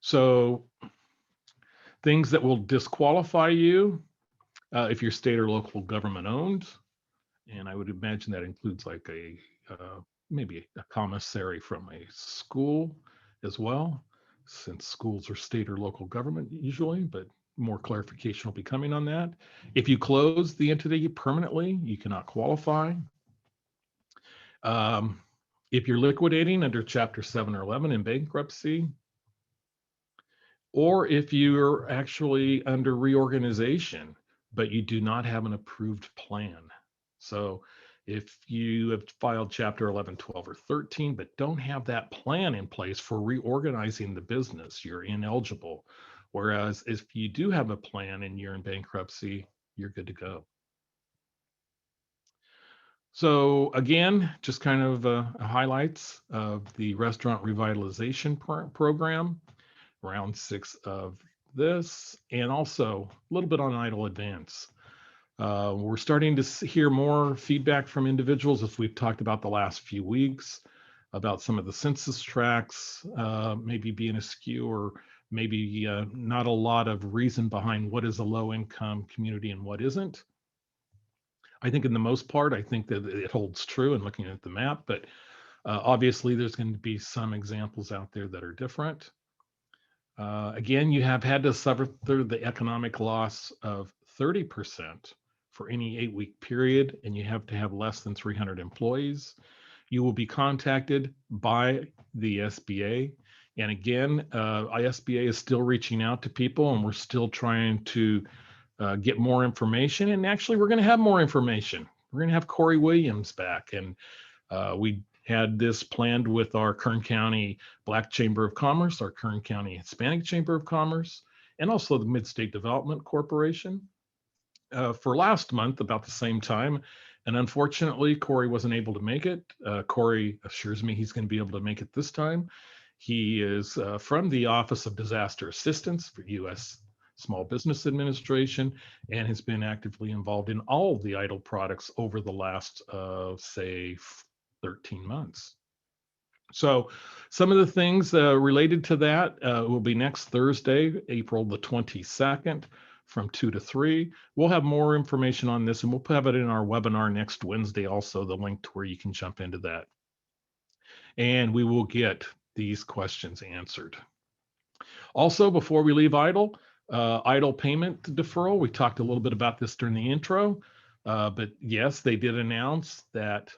So things that will disqualify you if you're state or local government owned, and I would imagine that includes like maybe a commissary from a school as well, since schools are state or local government usually, but more clarification will be coming on that. If you close the entity permanently, you cannot qualify. If you're liquidating under Chapter 7 or 11 in bankruptcy, or if you're actually under reorganization, but you do not have an approved plan. So if you have filed Chapter 11, 12, or 13, but don't have that plan in place for reorganizing the business, you're ineligible. Whereas if you do have a plan and you're in bankruptcy, you're good to go. So again, just kind of highlights of the Restaurant Revitalization Program, round 6 of this, and also a little bit on EIDL Advance. We're starting to hear more feedback from individuals, as we've talked about the last few weeks, about some of the census tracts maybe being askew, or maybe not a lot of reason behind what is a low-income community and what isn't. I think in the most part, I think that it holds true in looking at the map, but obviously there's going to be some examples out there that are different. Again, you have had to suffer through the economic loss of 30% for any 8-week period, and you have to have less than 300 employees. You will be contacted by the SBA. And again, ISBA is still reaching out to people, and we're still trying to get more information. And actually, we're going to have more information. We're going to have Corey Williams back. And we had this planned with our Kern County Black Chamber of Commerce, our Kern County Hispanic Chamber of Commerce, and also the Mid-State Development Corporation for last month about the same time. And unfortunately, Corey wasn't able to make it. Corey assures me he's going to be able to make it this time. He is from the Office of Disaster Assistance for U.S. Small Business Administration and has been actively involved in all of the EIDL products over the last, say, 13 months. So some of the things related to that will be next Thursday, April the 22nd from 2 to 3. We'll have more information on this, and we'll have it in our webinar next Wednesday also, the link to where you can jump into that. And we will get these questions answered. Also, before we leave EIDL, EIDL payment deferral, we talked a little bit about this during the intro. But yes, they did announce that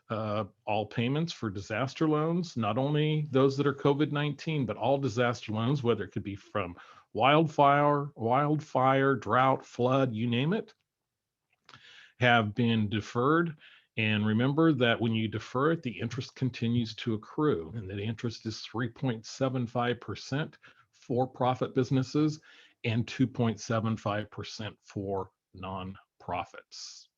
all payments for disaster loans, not only those that are COVID-19, but all disaster loans, whether it could be from wildfire, drought, flood, you name it, have been deferred. And remember that when you defer it, the interest continues to accrue, and the interest is 3.75% for profit businesses and 2.75% for nonprofits.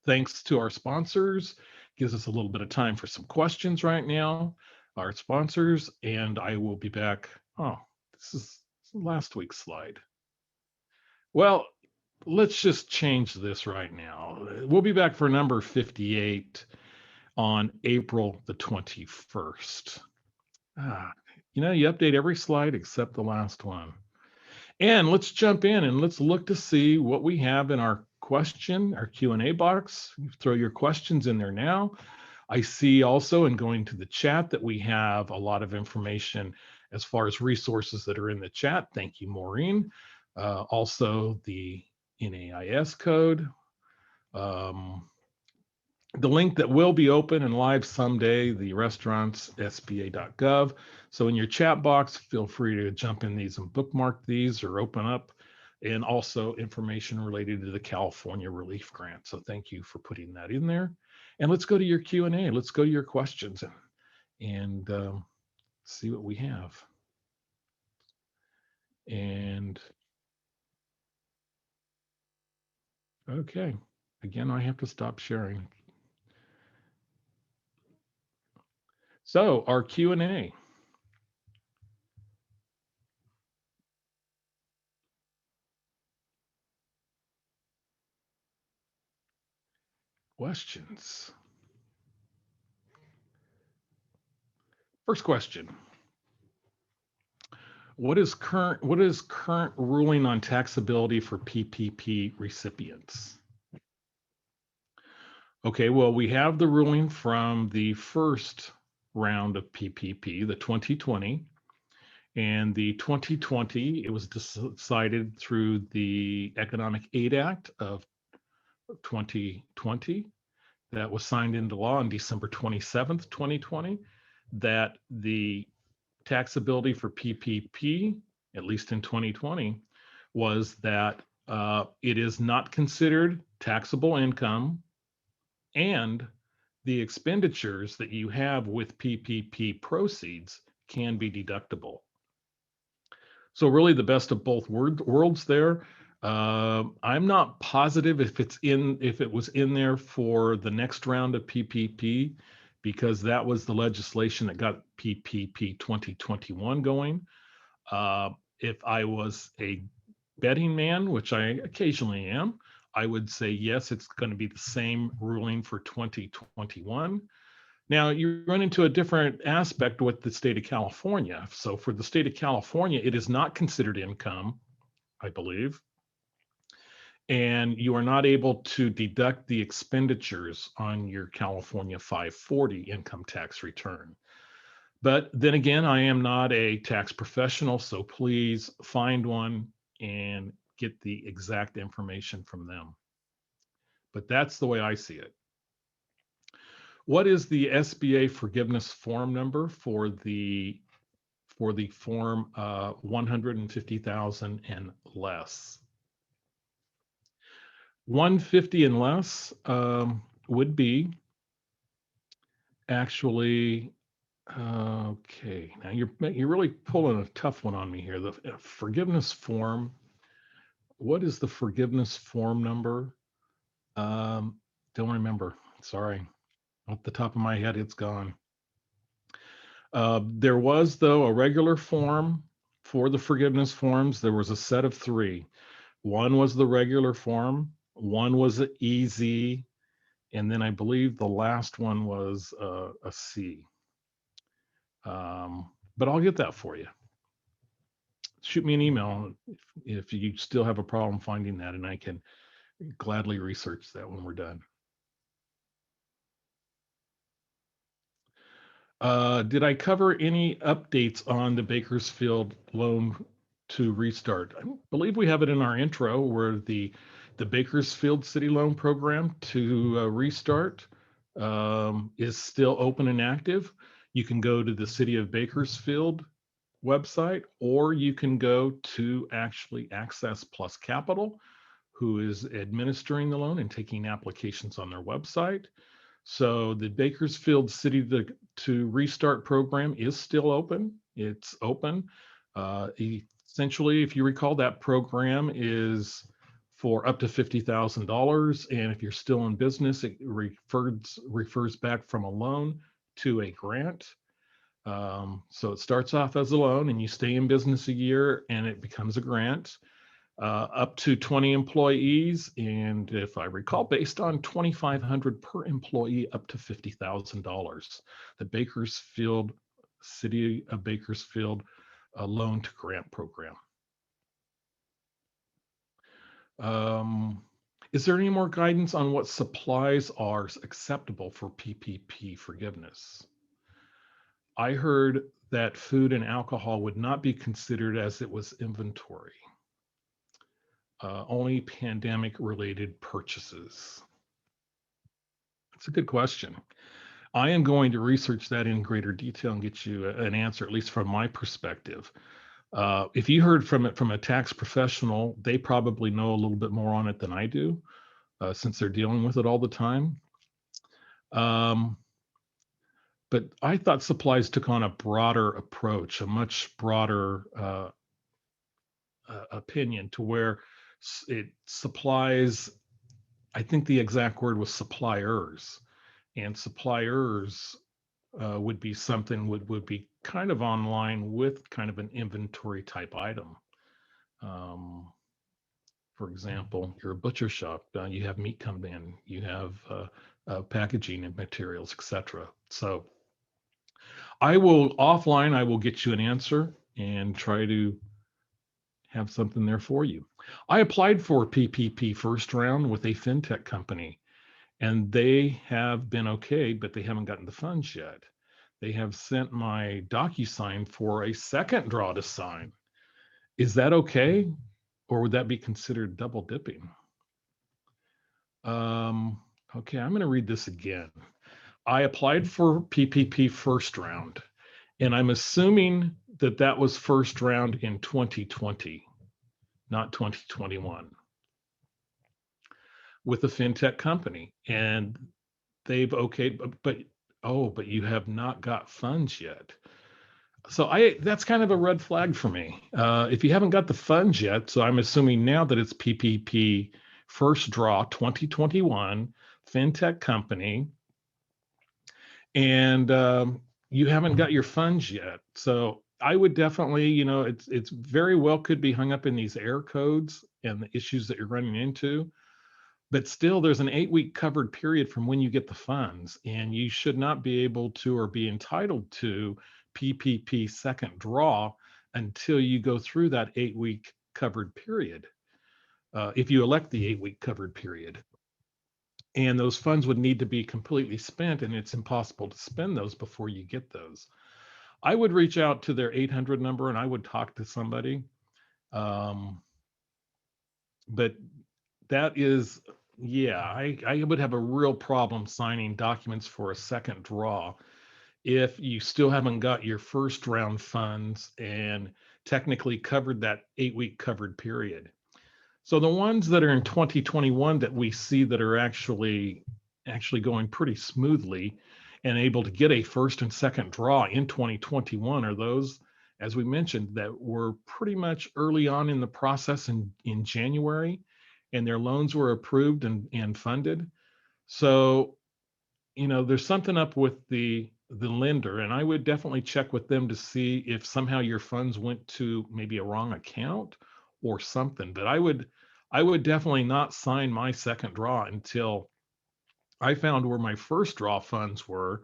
Thanks to our sponsors. Gives us a little bit of time for some questions right now, our sponsors, and I will be back. Oh, this is last week's slide. Well, let's just change this right now. We'll be back for number 58 on April the 21st. You know, you update every slide except the last one. And let's jump in and let's look to see what we have in our Q&A box. Throw your questions in there now. I see also in going to the chat that we have a lot of information as far as resources that are in the chat. Thank you, Maureen. Also the NAIS code. The link that will be open and live someday, the restaurants.sba.gov. So in your chat box, feel free to jump in these and bookmark these or open up, and also information related to the California Relief Grant. So thank you for putting that in there. And let's go to your Q&A. Let's go to your questions and see what we have. And okay, again, I have to stop sharing. So our Q&A. Questions. First question. What is current ruling on taxability for PPP recipients? Okay, well, we have the ruling from the first round of PPP, the 2020, and the 2020, it was decided through the Economic Aid Act of 2020 that was signed into law on December 27th, 2020, that the taxability for PPP, at least in 2020, was that it is not considered taxable income, and the expenditures that you have with PPP proceeds can be deductible. So really the best of both worlds there. I'm not positive if it was in there for the next round of PPP, because that was the legislation that got PPP 2021 going. If I was a betting man, which I occasionally am, I would say, yes, it's going to be the same ruling for 2021. Now, you run into a different aspect with the state of California. So for the state of California, it is not considered income, I believe. And you are not able to deduct the expenditures on your California 540 income tax return. But then again, I am not a tax professional, so please find one and get the exact information from them. But that's the way I see it. What is the SBA forgiveness form number for the form 150,000 and less? 150 and less would be actually okay. Now you're really pulling a tough one on me here. The forgiveness form. What is the forgiveness form number? Don't remember. Sorry. Off the top of my head, it's gone. There was, though, a regular form for the forgiveness forms. There was a set of 3. One was the regular form, one was an easy, and then I believe the last one was a C. But I'll get that for you. Shoot me an email if you still have a problem finding that, and I can gladly research that when we're done. Did I cover any updates on the Bakersfield loan to restart? I believe we have it in our intro where the Bakersfield City Loan Program to restart is still open and active. You can go to the City of Bakersfield website, or you can go to actually Access Plus Capital, who is administering the loan and taking applications on their website. So the Bakersfield City to Restart program is still open. It's open. Essentially, if you recall, that program is for up to $50,000. And if you're still in business, it refers back from a loan to a grant. So it starts off as a loan and you stay in business a year and it becomes a grant. Up to 20 employees, and if I recall, based on $2,500 per employee, up to $50,000. The Bakersfield City of Bakersfield loan to grant program. Is there any more guidance on what supplies are acceptable for PPP forgiveness? I heard that food and alcohol would not be considered as it was inventory. Only pandemic-related purchases? That's a good question. I am going to research that in greater detail and get you an answer, at least from my perspective. If you heard from it from a tax professional, they probably know a little bit more on it than I do, since they're dealing with it all the time. But I thought supplies took on a broader approach, a much broader opinion, to where it supplies, I think the exact word was suppliers, and suppliers would be something would be kind of online with kind of an inventory type item. For example, you're a butcher shop, you have meat come in, you have packaging and materials, etc. So I will offline, I will get you an answer and try to have something there for you. I applied for PPP first round with a fintech company, and they have been okay, but they haven't gotten the funds yet. They have sent my DocuSign for a second draw to sign. Is that okay? Or would that be considered double dipping? Okay, I'm going to read this again. I applied for PPP first round, and I'm assuming that that was first round in 2020, not 2021, with a fintech company. And they've okayed, but you have not got funds yet. So that's kind of a red flag for me. If you haven't got the funds yet, so I'm assuming now that it's PPP first draw 2021 fintech company, and you haven't got your funds yet. So I would definitely, it's very well could be hung up in these error codes and the issues that you're running into. But still, there's an 8-week covered period from when you get the funds, and you should not be able to or be entitled to PPP second draw until you go through that 8-week covered period. If you elect the 8-week covered period, and those funds would need to be completely spent, and it's impossible to spend those before you get those. I would reach out to their 800 number and I would talk to somebody. but that is, yeah, I would have a real problem signing documents for a second draw if you still haven't got your first round funds and technically covered that 8-week covered period. So the ones that are in 2021 that we see that are actually going pretty smoothly and able to get a first and second draw in 2021 are those, as we mentioned, that were pretty much early on in the process in January, and their loans were approved and funded. So, there's something up with the lender, and I would definitely check with them to see if somehow your funds went to maybe a wrong account or something. But I would definitely not sign my second draw until I found where my first draw funds were,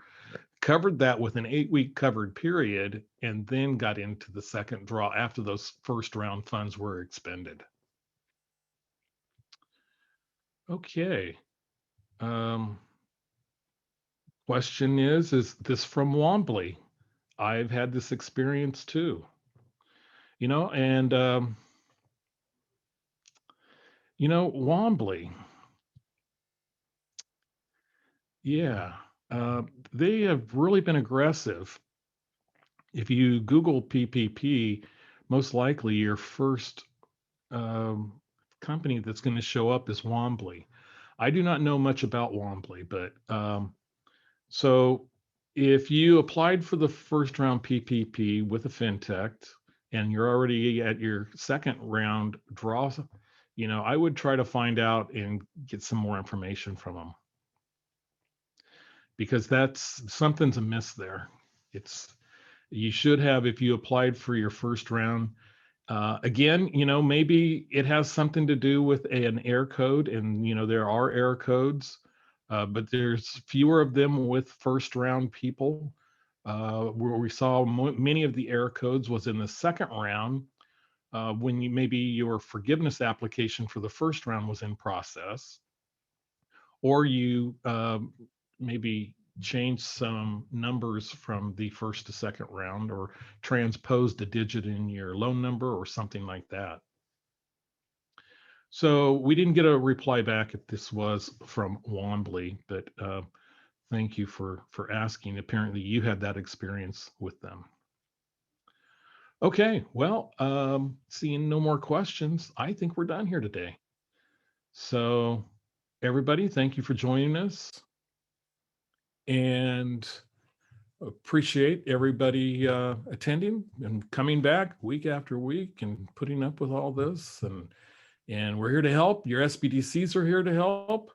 covered that with an 8-week covered period, and then got into the second draw after those first round funds were expended. Okay. Um, Question is this from Wombly? I've had this experience too. And Wombly, yeah, uh, they have really been aggressive. If you Google PPP, most likely your first um, company that's going to show up is Wombly. I do not know much about Wombly, but so if you applied for the first round PPP with a fintech and you're already at your second round draw, I would try to find out and get some more information from them, because that's something's amiss there. It's You should have, if you applied for your first round. Again, maybe it has something to do with an error code, and there are error codes, but there's fewer of them with first round people. Where we saw many of the error codes was in the second round, when maybe your forgiveness application for the first round was in process, or you maybe change some numbers from the first to second round, or transposed a digit in your loan number or something like that. So we didn't get a reply back if this was from Wombly, but thank you for asking. Apparently you had that experience with them. Okay, well, seeing no more questions, I think we're done here today. So everybody, thank you for joining us, and appreciate everybody attending and coming back week after week and putting up with all this. And we're here to help. Your SBDCs are here to help.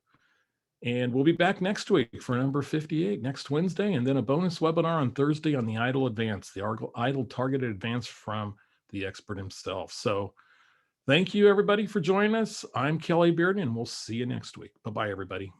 And we'll be back next week for number 58 next Wednesday, and then a bonus webinar on Thursday on the EIDL Advance, the EIDL Targeted Advance from the expert himself. So thank you, everybody, for joining us. I'm Kelly Bearden, and we'll see you next week. Bye-bye, everybody.